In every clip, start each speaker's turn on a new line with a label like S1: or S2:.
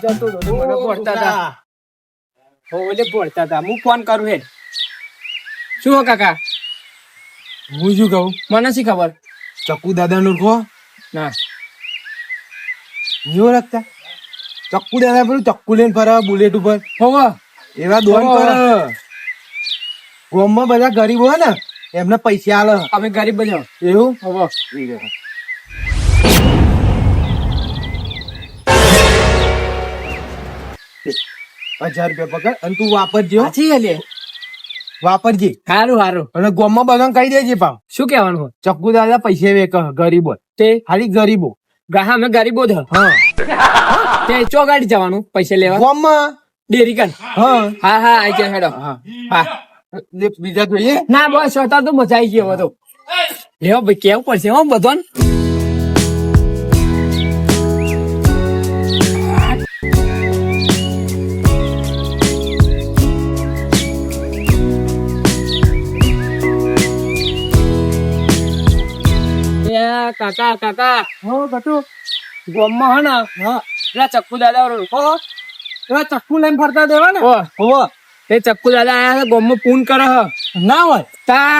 S1: જતો હતો મને ભોળતા હતા એટલે ભોળતા હતા હું ફોન કરું હેડ શું હો કાકા
S2: હું શું કહું
S1: મને શી ખબર
S2: ચક્કુ દાદા નું કહો
S1: ના
S2: નહીં ઓળખતા ચક્કુ દાદા પેલું ચક્કુ લઈને ફરે બુલેટ ઉપર
S1: હોવે
S2: એવા દોન કરે ગામમાં બધા ગરીબ હોય ને એમને પૈસા આલે
S1: અમે ગરીબ બન્યો
S2: એવું
S1: હોવે
S2: 1000 રૂપિયા પકડ અને તું વાપરજે હો.
S1: સાચી હે લે
S2: વાપરજે
S1: સારું સારું
S2: અને ગામમાં બધાને કહી દેજે પાવ
S1: શું કહેવાનું હોય
S2: ચક્કુ દાદા પૈસા વેક ગરીબો
S1: તે
S2: ખાલી ગરીબો
S1: ગાહા અમે ગરીબો જ હ.
S2: હા
S1: તે ચો ગાડી જવાનું પૈસા લેવા
S2: ગામમાં
S1: ડેરી કન
S2: હા
S1: હા હા આઈ ગયા હેડો
S2: હા
S1: હા
S2: બીજા જોઈએ
S1: ના બસ અત્યારે તો મજા આવી ગયો બધો લેવો ભાઈ કેવું પડશે હો બધોને કાકા કાકા
S2: હો ગટુ
S1: ગોમમાં હે ને
S2: હા
S1: પેલા ચક્કુ દાદા હો
S2: એવા ચક્કુ લઈને ફરતા દેવા ને
S1: હો એ ચક્કુ દાદા આયા છે ગોમમાં પૂન કરે હ
S2: ના હોય
S1: તા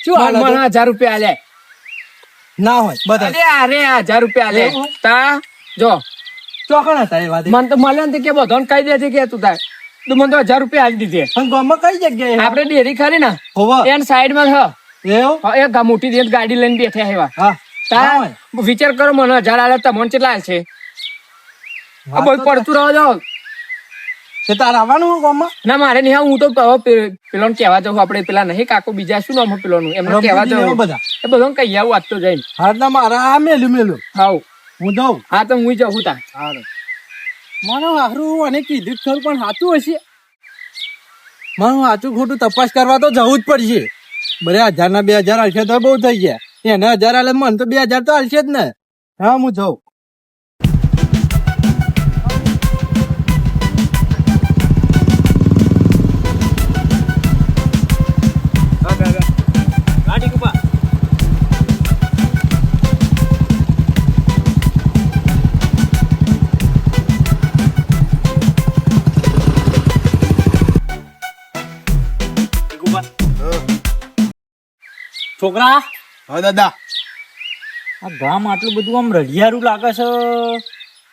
S1: શું
S2: હાલ
S1: મને
S2: હતું?
S1: 1000 રૂપિયા આલે
S2: ના હોય બધા
S1: અરે 1000 રૂપિયા આલે
S2: એવું?
S1: તા જો
S2: ચોકણ હતા એ વાત
S1: મને તો મળે ને કે બધોને કહી દેજે કે તું તાર તું મને તો 1000 રૂપિયા આલી દીધે
S2: પણ ગામમાં કઈ જગ્યાએ
S1: આપણે ડેરી ખરી ને
S2: હોવા
S1: એન સાઈડ માં હ
S2: એવું
S1: એક મોટી દેશ ગાડી લઈને બેઠા હેવા
S2: હા ના હોય.
S1: તા વિચાર કરો મને 1000 આલે તમને કેટલા છે આ બધું પડતું રહો જાઓ
S2: તે તાર આવવાનું હોય ગામમાં
S1: ના મારે નહીં હું તો પેલો કહેવા જાઉં આપણે પેલા નહીં કાકો બીજા શું નામ પેલોનું એમને કહેવા
S2: રમતુજી
S1: જાઉં
S2: એવા બધા
S1: એ બધો કઈ આવું વાત તો જઈને
S2: હા ના મારા આ મેલું
S1: હાઉ
S2: હું જાઉં
S1: હા તો હું જાઉં તા
S2: મને હારું અને કીધું જ ખરું પણ સાચું હશે મને સાચું ખોટું તપાસ કરવા તો જવું જ પડશે બરે 1000 ના 2000 હશે તો બહુ થઈ ગયા એને 1000 આલે મને તો 2000 તો હશે જ ને હા હું જાઉં
S3: છોકરા
S2: હા દાદા
S3: આ ગામ આટલું બધું આમ રળિયારું લાગે છે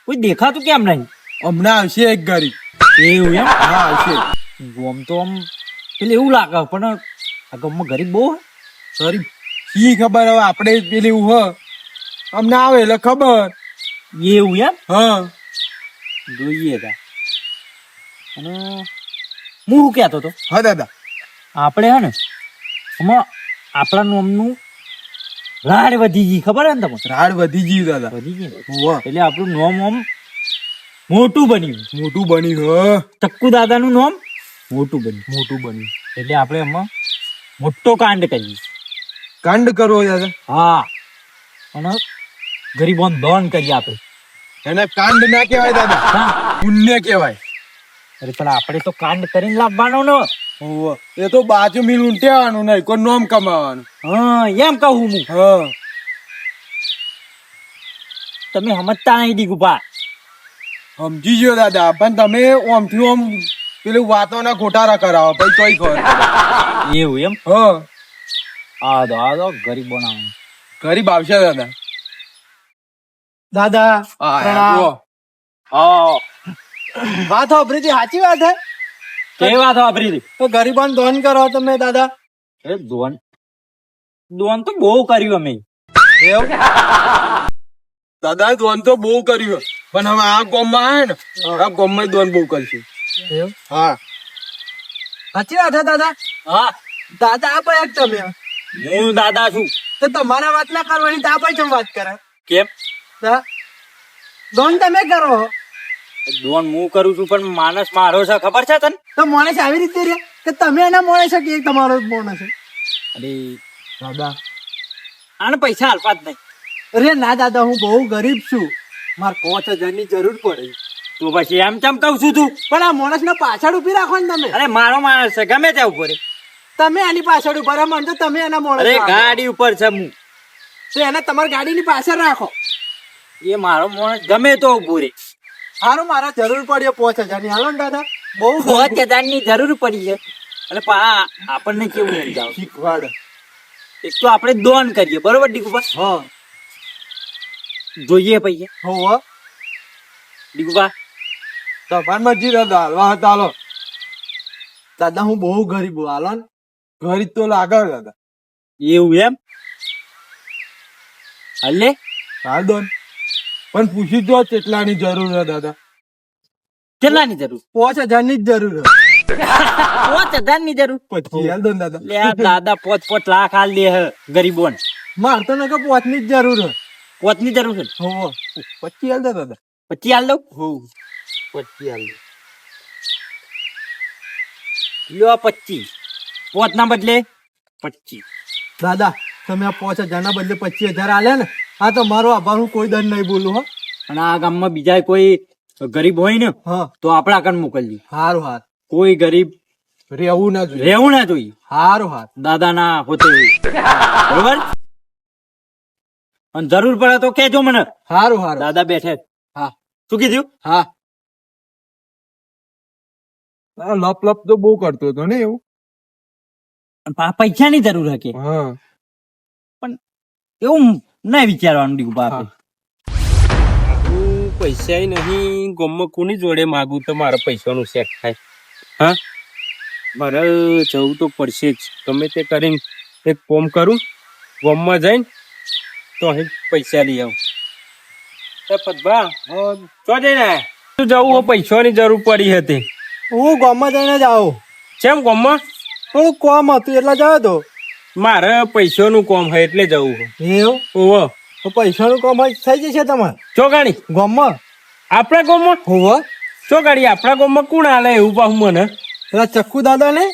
S3: કોઈ દેખાતું કેમ નહીં
S2: હમણાં આવશે એક ગરીબ
S3: એવું એમ
S2: હા આવશે
S3: ગામ તો આમ પેલું એવું લાગે પણ આ ગામમાં ગરીબ બહુ હે?
S2: ગરીબ શી ખબર હવે આપણે પેલી હ હમણાં આવે એટલે ખબર
S3: એવું એમ
S2: હા
S3: જોઈએ તા અને હું શું કહેતો હતો
S2: હા દાદા
S3: આપણે હે ને આમાં આપણા નોમનું રાડ વધી ગઈ ખબર હે ને તમને
S2: રાડ વધી ગયું દાદા
S3: વધી ગઈ ને?
S2: હોવા
S3: એટલે આપણું નોમ આમ મોટું બન્યું
S2: મોટું બન્યું
S3: ચક્કુ દાદાનું નોમ મોટું બન્યું
S2: મોટું બન્યું
S3: એટલે આપણે એમાં મોટો કાંડ કરીએ
S2: કાંડ કરવો દાદા
S3: હા અને ગરીબોને દાન કરીએ આપણે
S2: એને કાંડ ના કહેવાય દાદા
S3: હા
S2: પુણ્ય કહેવાય
S3: અરે પણ આપણે તો કાંડ કરીને લાવવાનો ને
S2: હોવા એ તો બાજુ મિલ ઊંટેવાનું નહીં કોઈ નોમ કમાવાનું
S3: હા એમ કહું હું
S2: હા
S3: તમે સમજતા નહીં દીકુભા
S2: સમજી ગયો દાદા પણ તમે ઓમથી ઓમ પેલું વાતોના ખોટારા કરાવો પછી તોય ખબર
S3: એવું એમ
S2: હા
S3: આ દો ગરીબ બનાવવાનું
S2: ગરીબ આવશે દાદા દાદા
S3: પ્રણામ.
S2: વાત સાંભળી હતી સાચી વાત હે
S3: કેવી વાત વાપરી હતી
S2: તો ગરીબાન દોન કરો તમે દાદા
S3: અરે દોન દોન તો બહુ કર્યું અમે
S2: એવું દાદા દોન તો બહુ કર્યું પણ હવે આ ગામમાં આવે ને આ ગામમાં દોન બહુ કરશું હા સાચી વાત હે દાદા
S3: હા
S2: દાદા આ ભાઈ તમે
S3: હું દાદા છું
S2: તો તમારા વાત ના કરવાની તો આ ભાઈ તમે વાત કરે
S3: કેમ
S2: દોન તમે કરો
S3: દોન હું કરું છું પણ માણસ મારો છે ખબર છે તને
S2: તો માણસ આવી રીતે રે કે તમે એના માણસ છે કે એક તમારો જ માણસ છે
S3: અરે
S2: દાદા
S3: આને પૈસા આલવા જ નહીં
S2: અરે ના દાદા હું બહુ ગરીબ છું મારે 5000 ની જરૂર પડે
S3: તો પછી એમ કેમ કહું છું તું
S2: પણ આ માણસ ને પાછળ ઉભી રાખો ને તમે
S3: અરે મારો માણસ છે ગમે ત્યાં ઉપર
S2: તમે એની પાછળ ઉભા રહો મને તો તમે એના માણસ
S3: અરે
S2: રાખો.
S3: ગાડી ઉપર છે હું
S2: તો એને તમારી ગાડીની પાછળ રાખો
S3: એ મારો માણસ ગમે તો ઉભો રે
S2: હારું મારા જરૂર પડી 5,000 ની હાલો ને દાદા બહુ
S3: 5,000 ની જરૂર પડી છે એટલે પા આપણને કેવું સમજાવ
S2: શીખવાડ
S3: એક તો આપણે દોન કરીએ બરોબર ડીકુબા
S2: હા
S3: જોઈએ પૈસા
S2: હોવ
S3: ડીકુબા
S2: તમાર મરજી દાદા હાલવા હતા હાલો દાદા હું બહુ ગરીબ હું હાલો ને ગરીબ તો લાગે દાદા
S3: એવું એમ હલે
S2: હાલ દો ને. પણ પૂછી જો કેટલાની જરૂર છે દાદા
S3: કેટલાની જરૂર
S2: 5,000 ની જ જરૂર છે
S3: 5,000 ની જરૂર
S2: પછી હાલ દો ને દાદા
S3: લે આ દાદા 5 લાખ હાલ દે હે ગરીબોને
S2: માર તો નકે 5 ની જ જરૂર છે
S3: 5 ની જરૂર છે
S2: હોવ પછી હાલ દો દાદા
S3: 25 હાલ દઉં
S2: હોવ પછી હાલ દો
S3: લ્યો 25 5 ના બદલે 25
S2: દાદા તમે આ 5,000 ના બદલે 25,000 આલ્યા ને આ તો મારો આભાર હું કોઈ દંડ નહીં બોલું હો
S3: અને આ ગામમાં બીજા કોઈ ગરીબ હોય ને
S2: હા
S3: તો આપણા કણ મોકલજો
S2: હારું હાર
S3: કોઈ ગરીબ
S2: રહેવું ના જોઈએ
S3: રહેવું ના જોઈએ
S2: હારું હાર
S3: દાદા ના હોતે બરોબર અને જરૂર પડે તો કેજો મને
S2: હારું હારું
S3: દાદા બેઠે જ.
S2: હા
S3: શું કીધું
S2: હા લપ લપ તો બહુ કરતો હતો ને એવું
S3: પૈસાની જરૂર હકે
S2: હા
S3: એવું ના વિચારવાનું દીકુ બાપ
S1: હું પૈસા નહીં ગોમમાં કોની જોડે માગું તો મારા પૈસાનું સેટ થાય હા મારે જવું તો પડશે જ ગમે તે કરીને એક કોમ કરું ગોમમાં જઈને તો અહીં પૈસા લઈ આવું પદભા ચો જઈને શું જવું હો પૈસાની જરૂર પડી હતી
S2: હું ગામમાં જઈને જ આવું
S1: કેમ ગોમમાં
S2: થોડું કોમ હતું એટલે જયો તો
S1: મારે પૈસાનું કોમ હોય એટલે જવું
S2: એવું
S1: ઓહો
S2: તો પૈસાનું કામ થઈ જશે તમારે
S1: ચો ગાડી
S2: ગામમાં
S1: આપણા ગામમાં
S2: હોવ
S1: ચો ગાડી આપણા ગામમાં કોણ હાલે એવું પાછું મને
S2: પેલા ચક્કુ દાદા ને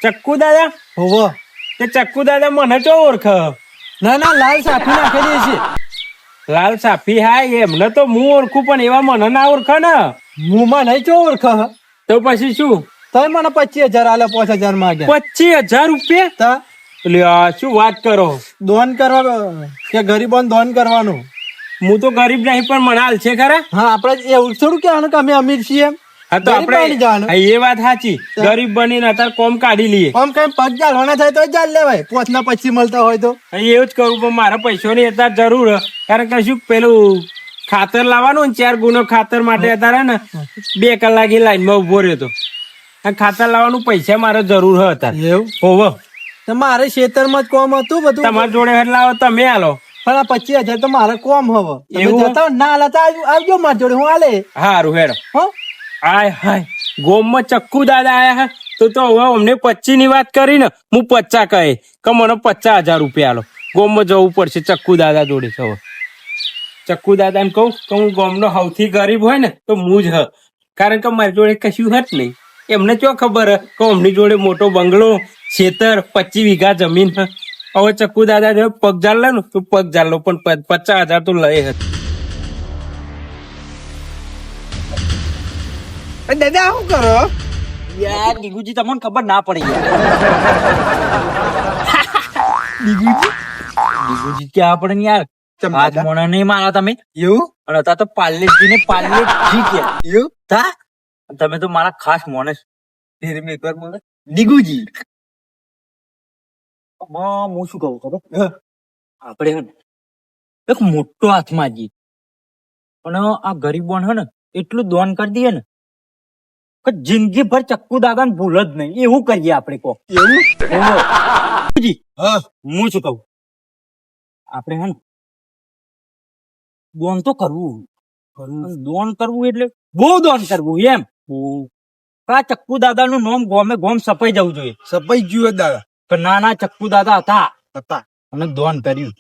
S1: ચક્કુ દાદા
S2: હોવ
S1: તે ચક્કુ દાદા મને ચો ઓળખ
S2: ના ના લાલ સાફી નાખેલી છે
S1: લાલ સાફી હા એમને તો હું ઓળખું પણ એવા મને ના ઓળખે ને
S2: મુંમાં નહીં ચો ઓળખ
S1: તો પછી શું
S2: તમે મને 25,000 આલે 5,000 માંગ્યા
S1: 25,000 રૂપિયા
S2: તા
S1: લ્યા શું વાત કરો
S2: દોન કરવા કે ગરીબોને દોન કરવાનું
S1: હું તો ગરીબ નહીં પણ મને હાલ છે ખરા
S2: હા આપણે એવું થોડું કહેવાનું કે અમે અમીર છીએ એમ
S1: હા તો
S2: ગરીબ બની જવાનું.
S1: આપણે હા, એ વાત સાચી ગરીબ બનીને અત્યારે કોમ કાઢી લઈએ
S2: આમ કઈ પગ ચાલવાના થાય તો ચાલ લેવાય 5 ના 25 મળતા હોય તો
S1: હા, એવું જ કરું પણ મારા પૈસાની અત્યારે જરૂર હે. કારણ કે શું પેલું ખાતર લાવવાનું ને 4 ગુનો ખાતર માટે અત્યારે ને 2 કલાક એ લાઈનમાં ઉભો રહ્યો હતો આ ખાતર લાવવાનું પૈસા મારે જરૂર હે અત્યારે
S2: એવું
S1: હોવ
S2: તો મારે ખેતરમાં જ કોમ હતું બધું
S1: તમારા જોડે એટલે લાવો તમે હાલો
S2: પણ આ 25,000 તો મારે કોમ હવે તમે
S1: એવું?
S2: જતા હો, ના હાલતા આવજો મારી જોડે હું હાલે
S1: હારું હેડો
S2: હો
S1: હાય હાય ગોમમાં ચક્કુ દાદા આયા હે તો હવે અમને 25 ની વાત કરી ને હું 50 કહે કે મને 50,000 રૂપિયા આલો ગોમમાં જવું પડશે ચક્કુ દાદા જોડે છે હવે ચક્કુ દાદા ને કહું કે હું ગોમનો સૌથી ગરીબ હોય ને તો હું જ હ કારણ કે મારી જોડે કશું હત નહીં એમને ચો ખબર હે કે અમની જોડે મોટો બંગલો ખેતર 25 વીઘા જમીન હે હવે ચક્કુ દાદા જો પગ જાલ લે ને તો પગ જાલ લો પણ 50,000 તો લઈ હતી
S2: દાદા શું કરો
S3: યાર દીકુજી તમને ખબર ના પડે યાર દીકુજી ક્યાં પડે ને યાર આજ મોણા નહીં મારા તમે
S2: એવું
S3: અને અત્યારે તો પાર્લેજી ને પાર્લેજી ક્યાં
S2: એવું
S3: તા તમે તો મારા ખાસ માણસ
S2: ફેર મેં એકવાર બોલે
S3: દીકુજી હું શું કહું ખબર આપણે હે ને એક મોટો હાથમાં જી અને આ ગરીબોને હે ને એટલું દોન કરી દઈએ ને કે જિંદગી ભર ચક્કુ દાદા ને ભૂલ જ નહીં એવું કરીએ આપણે કો
S2: એવું
S3: જી
S2: હા
S3: હું શું કહું આપણે હે ને દોન તો કરવું દોન કરવું એટલે બહુ દોન કરવું એમ આ ચક્કુ દાદા નું નામ ગોમે ગોમ સપાઈ જવું જોઈએ
S2: સપાઈ ગયું દાદા
S3: કે નાના ચક્કુ દાદા હતા
S2: હતા
S3: અને દોન કર્યું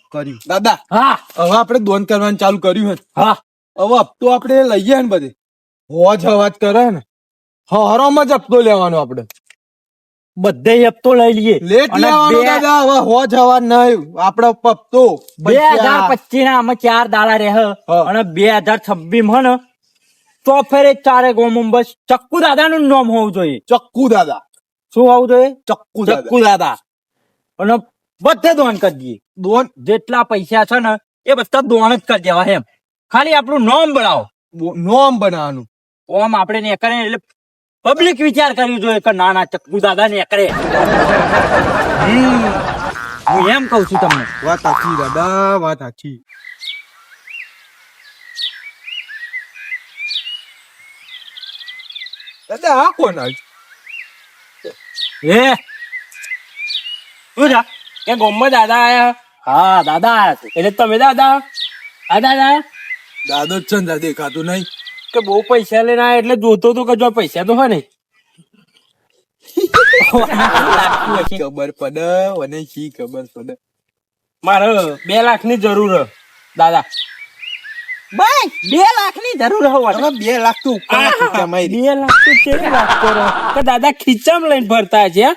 S2: દાદા
S3: હા
S2: હવે આપણે દોન કરવાનું ચાલુ કર્યું હે
S3: હા
S2: હવે હપ્તો આપણે લઈએ ને બધે હોજ અવાજ કરે ને હરામાં જ હપ્તો લેવાનો આપણે
S3: બધે હપ્તો લઈ લઈએ
S2: લેટ
S3: અને
S2: લેવાનો
S3: બે-
S2: દાદા હવે હોજ અવાજ નહીં આપણે હપ્તો
S3: 2025 ના અમે 4 દાડા રહે
S2: હા.
S3: અને 2026 માં ને તો ફેરે 4 ગોમ બસ ચક્કુ દાદા નું નામ હોવું જોઈએ
S2: ચક્કુ દાદા
S3: શું હોવું જોઈએ
S2: ચક્કુ દાદા
S3: ચક્કુ દાદા અને બધે દોન કરી દઈએ
S2: દોન
S3: જેટલા પૈસા છે ને એ બધા દોન જ કરી દેવા એમ ખાલી આપણું નામ બનાવો
S2: નોમ બનાવવાનું.
S3: ઓમ આપણે ને કરે એટલે પબ્લિક વિચાર કરવી જોઈએ કે ના ના ચક્કુ દાદા ને કરે. હું એમ કઉ છું તમને.
S2: વાત સાચી દાદા, વાત સાચી. દાદા આ કોણ આવ્યું?
S3: એ શું છે?
S1: કે ગોમમાં દાદા આયા
S3: હા દાદા આયા છે.
S1: એટલે તમે દાદા આ દાદા
S2: દાદો જ છે ને દાદા, દેખાતું નહીં.
S1: કે બહુ પૈસા લઈને આયા એટલે જોતો તો કે જો પૈસા તો હોય ને.
S3: લાગતું હશે.
S2: ખબર પડે મને, શી ખબર પડે.
S1: મારે 2 લાખની જરૂર હે દાદા.
S3: ભાઈ 2 લાખની જરૂર હોય.
S2: તમે 2 લાખ તો ઉપર કમાઈ
S1: 2 લાખ તો કેવી વાત કરો કે દાદા ખીચામાં લઈને ફરતા છે હે?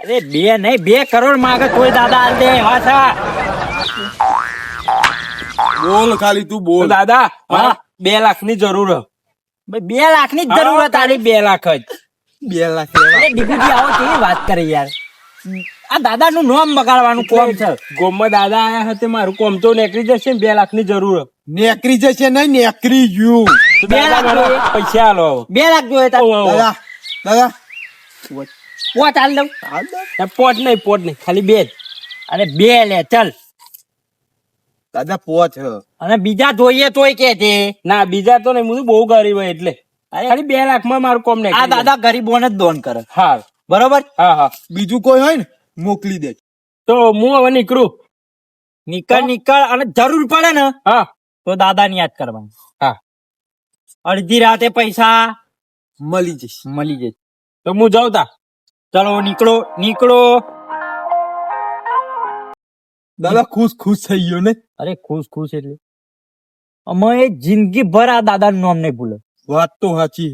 S3: અરે 2 નહીં 2 કરોડ માંગે તોય દાદા આલ દે. વાસા
S2: બોલ ખાલી તું
S1: તો
S2: બોલ.
S1: દાદા
S3: હા.
S1: 2 લાખની જરૂર હે.
S3: ભાઈ 2 લાખની જ જરૂર
S1: હા,
S3: તારી.
S1: તારી 2 લાખ જ.
S2: 2 લાખ લેવા.
S3: એટલે ડીગુજી આવો કેવી વાત કરી યાર. આ દાદા નું નામ બગાડવાનું કોમ છે.
S1: ગોમમાં દાદા આયા હતા મારું કોમ તો નીકળી જશે ને 2 લાખની જરૂર હે.
S2: નેકરી જશે નહીં, નેકરી ગયું.
S1: તો
S3: 2
S1: દાદા
S3: લાખ
S1: મને
S3: જોઈએ.
S1: પૈસા આલો.
S3: 2 લાખ જોઈએ તાર.
S1: ઓવ, ઓવ.
S2: દાદા દાદા
S3: પોચ આલ દઉં.
S1: પોટ નહીં ખાલી 2 જ.
S3: અરે 2 લે ચલ.
S2: દાદા પોચ હ.
S3: અને બીજા જોઈએ તોય કે છે.
S1: ના બીજા તો નહીં, હું તો બહુ ગરીબ હોય એટલે
S3: અરે
S1: ખાલી 2 લાખમાં મારું કોમ
S3: આ
S1: નીકળી જાય.
S3: દાદા ગરીબોને જ દોન કરે.
S1: હા
S3: બરોબર.
S1: હા હા
S2: બીજું કોઈ હોય ને મોકલી દે.
S1: તો હું હવે નીકળું.
S3: નીકળ અને જરૂર પડે ને
S1: હા
S3: તો દાદા ની યાદ કરવાની.
S1: હા
S3: અડધી રાતે પૈસા
S2: મળી જશે.
S3: મળી જશે.
S1: તો હું જાઉં તા.
S3: ચલો નીકળો.
S2: દાદા ખુશ થઈ ગયો ને.
S3: અરે ખુશ એટલે અમે જિંદગી ભર આ દાદા નું નામ નહીં ભૂલે.
S2: વાત તો સાચી.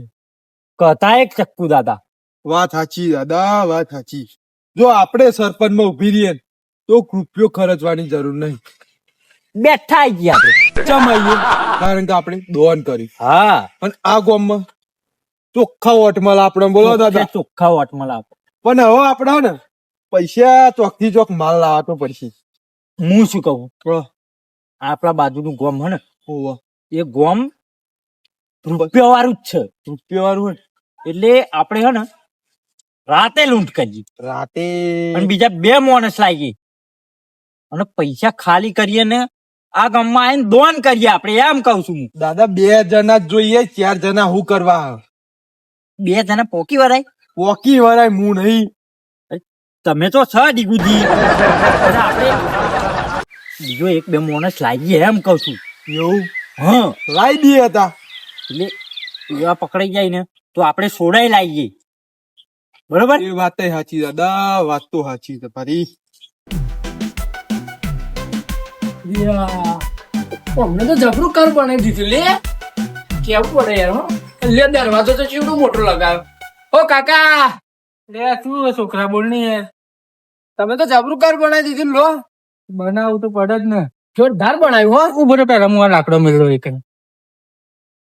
S3: કથા એક ચક્કુ દાદા.
S2: વાત સાચી દાદા, વાત સાચી. જો આપણે સરપંચમાં ઉભી રહીએ ને, તો રૂપિયો ખર્ચવાની જરૂર નહીં.
S3: બેઠા આઈ ગયા આપણે.
S2: ચમાઈએ કારણ કે આપણે દોન કરી.
S3: હા
S2: અને આ ગામમાં ચોખ્ખા વોટમાં આપણે બોલો દાદા.
S3: ચોખ્ખા વોટમાં લાવો.
S2: પણ હવે આપણે ને પૈસા ચોકથી ચોક માલ લાવતો પડશે.
S3: હું શું કહું,
S2: હા,
S3: આપણા બાજુનું ગોમ હે ને,
S2: હોવે.
S3: એ ગોમ રૂપિયા વાળું જ છે.
S2: રૂપિયા વાળું હોય ને,
S3: એટલે આપણે હે ને રાતે લૂંટ કરીએ
S2: રાતે
S3: અને બીજા 2 માણસ લાવીએ અને પૈસા ખાલી કરીએ ને આ ગામમાં આવીને દોન કરીએ. આપણે એમ કઉ છું હું.
S2: દાદા 2 જણા જ જોઈએ, 4 જણા શું કરવા?
S3: 2 જણા પોકી વરાય.
S2: પોકી વરાય હું નહીં.
S3: તમે તો છ ડીગુજી. અને આપણે બીજો 1-2 માણસ લાવીએ એમ કઉ છું.
S2: એવું
S3: હા
S2: લાવી દઈએ હતા.
S3: એટલે એવા પકડાઈ જાય ને તો આપણે સોડાઈ લાવીએ. બરોબર.
S2: એ વાત સાચી દાદા, વાત તો સાચી તમારી.
S4: અમને તો જબરું ઘર બનાવી દીધું લે. કેવું પડે યાર. હો લે દરવાજો તો ચીવડો મોટો લગાવ્યો. ઓ કાકા
S1: લે શું છોકરા બોલ ની યાર.
S4: તમે તો જબરું ઘર બનાવી દીધું લો.
S1: બનાવવું તો પડે જ ને.
S4: જોરદાર બનાવ્યું હો.
S1: ઉભો રે પેલા હું આ લાકડો મેળવ્યો એક.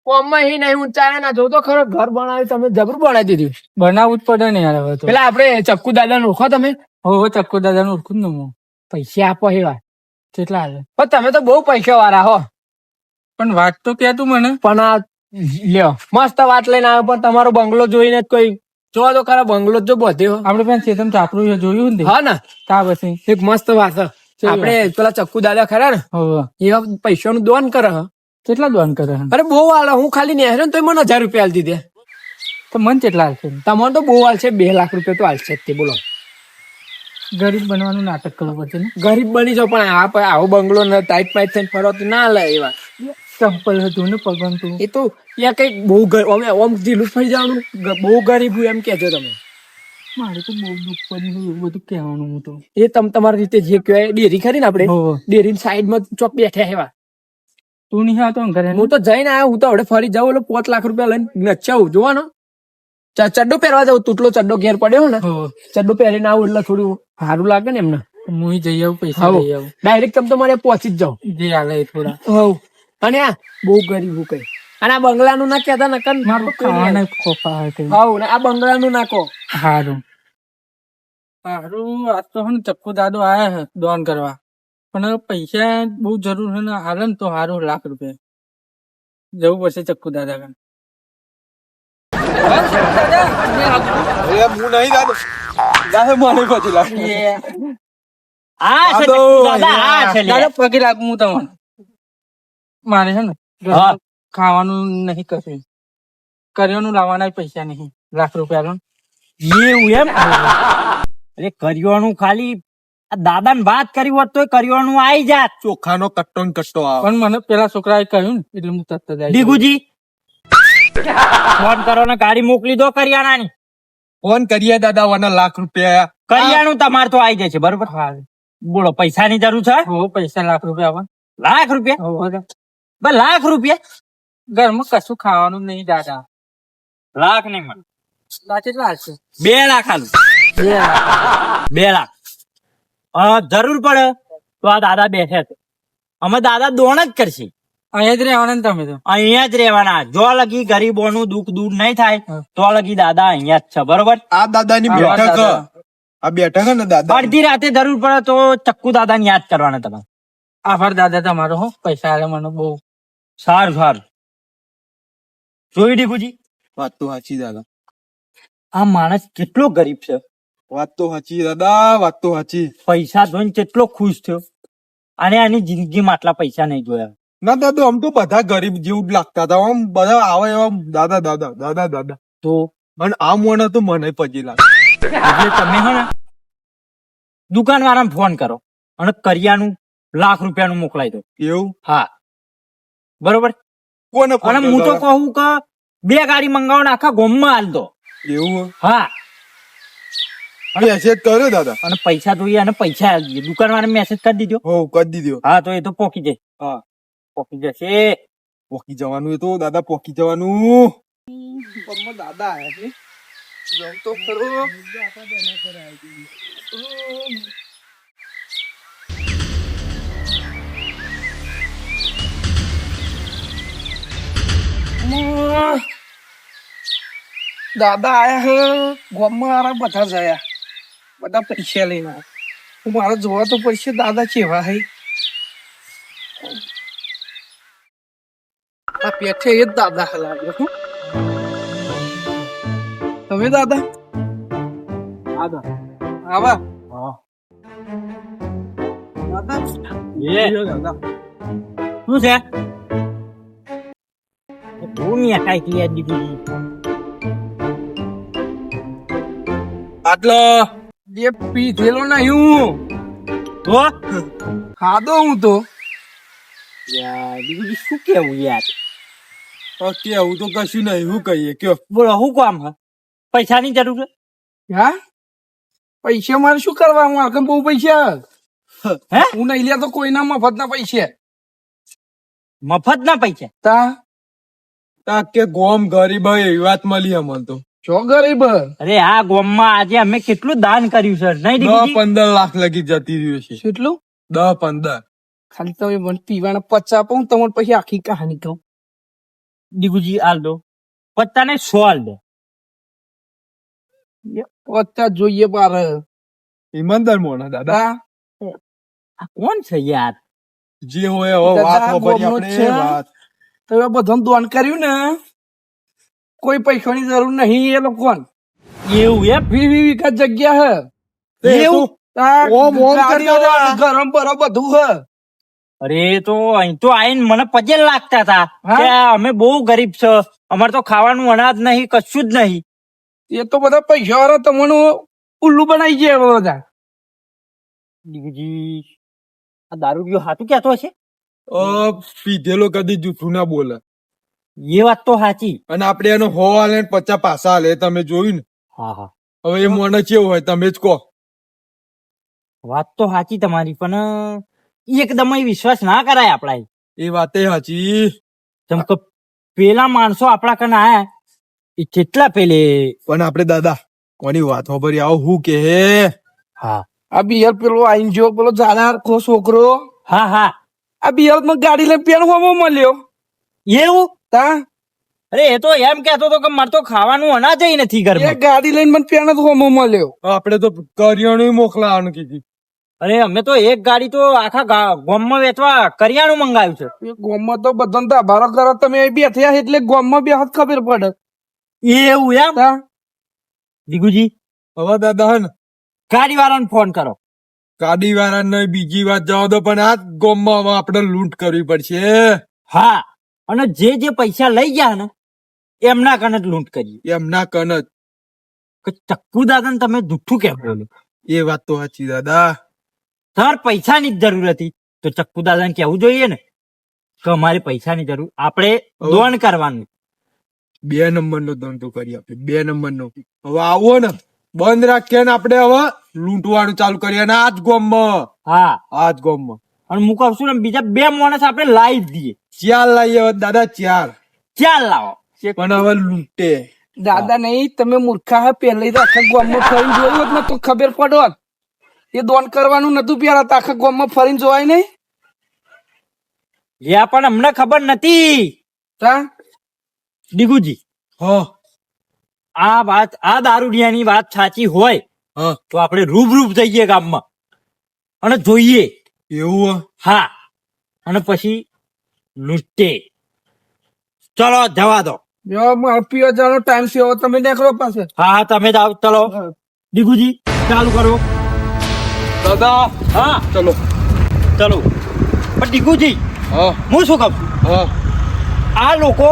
S4: કોમમાં હી નહીં ઊંચાયા ના જો તો ખરો ઘર બનાવ્યું તમે જબરું બનાવી દીધું.
S1: બનાવવું જ પડે ને યાર હવે તો.
S4: પેલા આપણે ચક્કુ દાદા ઓળખો તમે?
S1: હો ચક્કુ દાદા નું ઓળખું ને હું.
S4: પૈસા આપો એવા.
S1: કેટલા હાલે?
S4: પણ તમે તો બહુ પૈસા વાળા હો.
S1: પણ વાત તો કે તું મને.
S4: પણ આ લ્યો મસ્ત વાત લઈને આવ્યો, પણ તમારો બંગલો જોઈને જ કોઈ જો તો ખરા બંગલો જ જો બધે હો.
S1: આપડે પેલા ચેતન ચાપરું જોયું ને
S4: હા ને
S1: તા પછી.
S4: એક મસ્ત વાત છે.
S1: કેવી
S4: આપણે પેલા ચક્કુ દાદા ખરા ને
S1: હોવે.
S4: એવા પૈસાનું દોન કરે હ.
S1: કેટલા દોન કરે હે?
S4: અરે બહુ વાળ હું ખાલી નેહર્યો ને તો મને 1000 રૂપિયા આલી દીધે.
S1: તો મન કેટલા હાલશે?
S4: તમને તો બહુ હાલ છે. 2 લાખ રૂપિયા તો હાલશે જ તે. બોલો
S1: ગરીબ બનવાનું નાટક કરવું પડશે ને.
S4: ગરીબ બની જાવ પણ આવો બંગલો ને ટાઈટ પાઈટ થઈને ફરો તો ના લે એવા.
S1: ચંપલ હતું ને પગન તું.
S4: એ તો યા કઈક બહુ અમે ઓમ ઢીલું થઈ જવાનું બહુ ગરીબ હું એમ કેજો તમે.
S1: મારે તો બહુ દુઃખ પડ્યું એવું બધું કહેવાનું હું તો.
S4: એ તમે તમારી રીતે જે કહેવાય ડેરી ખરી ને આપણે
S1: હોવે.
S4: ડેરી સાઈડમાં ચોક બેઠા એવા.
S1: તું નહીં આવતો ને ઘરે?
S4: હું તો જઈને આવ્યો. હું તો હવે ફરી જાઉં એટલે 5 લાખ રૂપિયા લઈને નચાવું જોવાનો. ચડ્ડો પહેરવા જાઉં. તૂટલો ચડ્ડો ઘેર પડ્યો ને
S1: હોવે.
S4: ચડ્ડો પહેરીને આવું એટલે થોડું સારું લાગે ને એમને.
S1: હું જઈ આવું પૈસા
S4: હાઉ.
S1: લઈ આવું
S4: ડાયરેક્ટ તમે તમારે પહોંચી જ જાઓ.
S1: જે હાલે એ થોડા.
S4: હવ અને આ બહુ ગરીબ કઈ. અને આ બંગલાનું ના કહેતા નકર
S1: મારું ખાવાના ખોફા હોય કઈ.
S4: હવ ને આ બંગલાનું ના કહો.
S1: હારું હારું. આજ તો હે ને ચક્કુ દાદો આયા હે દોન કરવા, પણ હવે પૈસા બહુ જરૂર છે ને હાલે ને તો હારું 1 લાખ રૂપિયા.
S2: જવું પડશે ચક્કુ દાદા કાન.
S3: એ હું નહીં દાદા દાદા મને પછી લાગે
S1: આ છે
S3: દાદો,
S1: ચક્કુ દાદા, આ છે લે.
S2: દાદા પગે લાગુ હું તમને. મારે છે ને
S1: હા.
S2: ખાવાનું નહીં કશું, કરિયાનું લાવવાના પૈસા નહીં, લાખ રૂપિયા લો.
S1: એવું એમ અરે કરિયાણું ખાલી આ દાદાને વાત કરી હોત તો કરિયાણું આઈ જાત.
S3: ચોખાનો કટ્ટો ને કટ્ટો આવે
S2: પણ મને પેલા છોકરાએ કહ્યું ને એટલે હું તરત જ આવી ગયો.
S1: દીગુજી ફોન કરો ને ગાડી મોકલી દો કરિયાણાની.
S3: ફોન કરીએ દાદા વાના લાખ રૂપિયા
S1: કરિયાણું તમારે તો આઈ જાય છે બરોબર.
S2: હા.
S1: બોલો પૈસાની જરૂર છે?
S2: હો, પૈસા લાખ રૂપિયા આવે.
S1: લાખ રૂપિયા?
S2: હો,
S1: બસ લાખ રૂપિયા?
S2: ઘરમાં કશું ખાવાનું નહીં દાદા.
S1: લાખ નહીં મળે.
S2: ના કેટલા હશે?
S1: 2 લાખ આલું. 2 લાખ જરૂર પડે તો આ દાદા બેઠે છે. અમે દાદા દોણ જ કરશે.
S2: અહીંયા જ રહેવાના ને તમે તો.
S1: અહીંયા જ રહેવાના. જો લગી ગરીબોનું દુઃખ દૂર નહીં થાય
S2: હા.
S1: તો લગી દાદા અહીંયા જ છે બરોબર.
S3: આ દાદાની
S2: આ
S3: બેઠક
S2: દાદા.
S3: આ બેઠક હે ને દાદા
S1: અડધી રાતે જરૂર પડે તો ચક્કુ દાદાને યાદ કરવાના તમારે.
S2: આભાર દાદા તમારો. હો, પૈસા આલે મને બહુ.
S1: સારું સારું જોઈ દીકુજી
S3: વાત તો સાચી દાદા
S1: આ માણસ કેટલો ગરીબ છે.
S3: વાત તો સાચી દાદા વાત તો સાચી
S1: પૈસા જોઈને કેટલો ખુશ થયો અને આની જિંદગીમાં આટલા પૈસા નહીં જોયા.
S3: ના દાદા આમ તો બધા ગરીબ જેવું જ લાગતા હતા આમ બધા આવે એવા દાદા દાદા દાદા દાદા
S1: તો
S3: અને આ મોને તો મને પછી લાગે
S1: એટલે તમે હે ને દુકાન વાળાને ફોન કરો અને કરિયાનું લાખ રૂપિયાનું મોકલાઈ દો.
S3: એવું
S1: હા બરોબર.
S3: કોને ફોન
S1: અને હું તો
S3: કરતા
S1: કહું કે 2 ગાડી મંગાવવાના આખા ગોમમાં હાલ દો.
S3: એવું
S1: હા
S3: મેસેજ કર્યો દાદા
S1: અને પૈસા જોઈએ અને પૈસા આલી દઈએ. દુકાન વાળાને મેસેજ કરી દીધો.
S3: હો કરી દીધો
S1: હા તો એ તો પોકી જશે.
S3: હા
S1: પોકી જશે.
S3: પોકી જવાનું એ તો દાદા પોકી જવાનું
S2: દાદા આયા છે. જાઉં તો ખરો. દાદા આયા હે. ગામમાં મારા બધા જયા, બધા પૈસા લઈને આયા. હું મારે જોવા તો પડશે દાદા કેવા હે. આ પેઠે એ જ દાદા હલાવ્યો છું. તમે દાદા આવા દાદા
S1: દાદા શું છે? તું ન્યા કાંઈ ક્લિયર દીધી.
S3: આટલો
S2: જે પીધેલો નહીં હું
S1: તો
S2: ખાધો હું તો.
S1: યાર દીદી શું કેવું યાર.
S3: કેવું તો કશું નહીં શું કહીએ કયો
S1: બોલો શું કામ હે? પૈસાની જરૂર છે?
S2: હા, પૈસા મારે શું કરવા? હું આગળ બહુ પૈસા.
S1: હે
S2: હું નહીં લેતો કોઈના મફતના પૈસા.
S1: મફત ના પૈસા?
S2: તા
S3: તા કે ગોમ ગરીબ હોય એવી વાત મળી અમને તો
S2: છો ગરીબ.
S1: અરે આ ગામમાં આજે અમે કેટલું દાન કર્યું છે નહીં
S3: 10-15 લાખ લગી જતી રહ્યું છે
S2: કેટલું?
S3: 10-15
S2: ખાલી તમે મને પીવાના 50 આપો, હું તમને પછી આખી કહાની કહું.
S1: દીકુજી આલ દો. 50 ને 100 આલ દો.
S2: 50 જોઈએ બાર.
S3: ઈમાનદાર મોણા દાદા
S2: તા
S1: આ કોણ છે યાર?
S3: જે હોય હવે વાત
S2: દાદા,
S3: ખબરી
S2: ગોમનો
S3: આપણે
S2: છે.
S3: વાત
S2: તમે બધાને દોન કર્યું ને, કોઈ પૈસાની જરૂર નહીં એ લોકો.
S1: એવું એમ?
S2: 20 વીઘા જગ્યા હે.
S1: એવું?
S2: તા
S3: ઓમ
S2: ગાડી
S3: કરી દેવા.
S2: આવે, ગરમ બરમ બધું હે.
S1: અરે તો અહીં તો આઈને મને પજેલ લાગતા હતા
S2: હા?
S1: કે અમે બહુ ગરીબ છે, અમારે તો ખાવાનું અનાજ નહીં, કશું જ નહીં.
S2: એ તો બધા પૈસા વાળા તમને ઉલ્લુ બનાવી જાય બધા.
S1: દીકુજી આ દારૂ પીવો હાથું કહેતો હશે?
S3: પીધેલો કદી જૂઠું ના બોલે
S1: એ વાત તો સાચી.
S3: અને આપણે એનો 100 હાલે ને 50 પાસા હાલે તમે જોયું ને.
S1: હા હા
S3: હવે એ મોને કેવું હોય તમે જ કહો
S1: વાત તો સાચી તમારી, પણ એકદમ ય વિશ્વાસ ના કરાય આપડા.
S3: એ વાતે સાચી
S1: જેમ કે પેલા માણસો આપડા કને આયા એ કેટલા પેલે.
S3: પણ આપણે દાદા કોની વાત ખબરી આવો હું કે હે
S1: હા
S2: આ બિયર પેલો આઈન જો પેલો જાડા કો છોકરો,
S1: હા હા
S2: આ બિયર માં ગાડી લઈને પેણ હોમો મળ્યો.
S1: એવું?
S2: તા
S1: અરે એ તો એમ કેતો હતો કે મારે તો ખાવાનું અનાજ ય નથી
S2: એ
S1: ઘરમાં.
S2: ગાડી લઈને મને પેણ જ હોમો મળ્યો.
S3: આપણે તો કરિયાણું મોકલાવાનું કીધું અરે અમે તો એક ગાડી તો આખા ગામમાં વેચવા કરિયાણું મંગાવ્યું છે.
S2: એ ગોમમાં તો બધાને ધાબારો કરો તમે બેઠ્યા એટલે ગોમમાં બે હાથ ખબર પડે.
S3: એવું એમ
S2: તા
S3: દીગુજી
S2: હવે દાદા હે ને
S3: ગાડી વાળાને ફોન કરો.
S2: ગાડી વાળાને બીજી વાત જવા દો, પણ આ ગોમમાં હવે આપણે લૂંટ કરવી પડશે.
S3: હા, અને જે પૈસા લઈ ગયા ને એમના કને જ લૂંટ કરી.
S2: એમના કન જ.
S3: કે ચક્કુ દાદા ને તમે જુઠ્ઠું કેમ બોલો?
S2: એ વાત તો સાચી દાદા.
S3: તાર પૈસાની જ જરૂર હતી તો ચક્કુ દાદાને કહેવું જોઈએ ને કે અમારે પૈસાની જરૂર, આપણે દોન કરવાનું.
S2: 2 નંબરનો ધંધો કરી આપે, 2 નંબરનો. હવે આવો ને બંધ રાખીએ ને આપણે હવે લૂંટવાનું ચાલુ કરીએ ને આજ ગોમમાં.
S3: હા,
S2: આજ ગોમમાં
S3: અને હું કહું છું ને બીજા 2 માણસ આપણે લાવી જ દઈએ.
S2: 4 લાવીએ હવે દાદા, 4.
S3: ચાલ લાવો.
S2: પણ હવે લૂંટે.
S5: દાદા નહીં, તમે મૂર્ખા હે. પહેલી તો આખા ગામમાં ફરીને જોયું હોત ને તો ખબર પડોત. એ દોન કરવાનું નતું પેલા તો આખા ગામમાં ફરીને જોવાય નહીં.
S3: યા પણ અમને ખબર નથી
S5: તા
S3: દીગુજી.
S2: હા
S3: આ વાત, આ દારૂડિયાની વાત સાચી હોય
S2: હા
S3: તો આપણે રૂબરૂબ જઈએ ગામમાં અને જોઈએ.
S2: એવું હે?
S3: હા, અને પછી લૂંટે. ચલો જવા દો.
S5: પીવા જવાનો ટાઈમ છે, હવે તમે નીકળો પાસે.
S3: હા હા, તમે જાઓ. ચલો દીગુજી ચાલુ કરો.
S2: દાદા
S3: હા
S2: ચલો.
S3: ચલો. પણ દીગુજી
S2: હા
S3: હું શું કહું છું,
S2: હા
S3: આ લોકો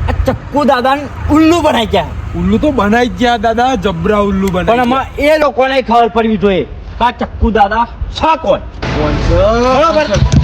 S3: આ ચક્કુ દાદાને ઉલ્લુ બનાવી ગયા.
S2: ઉલ્લુ તો બનાવી જ ગયા દાદા, જબરા ઉલ્લુ
S3: પણ
S2: બનાવી
S3: આમાં એ લોકોને ખબર પડવી જોઈએ કે આ ચક્કુ દાદા શા કોણ.
S2: ગયા.
S3: બરાબર.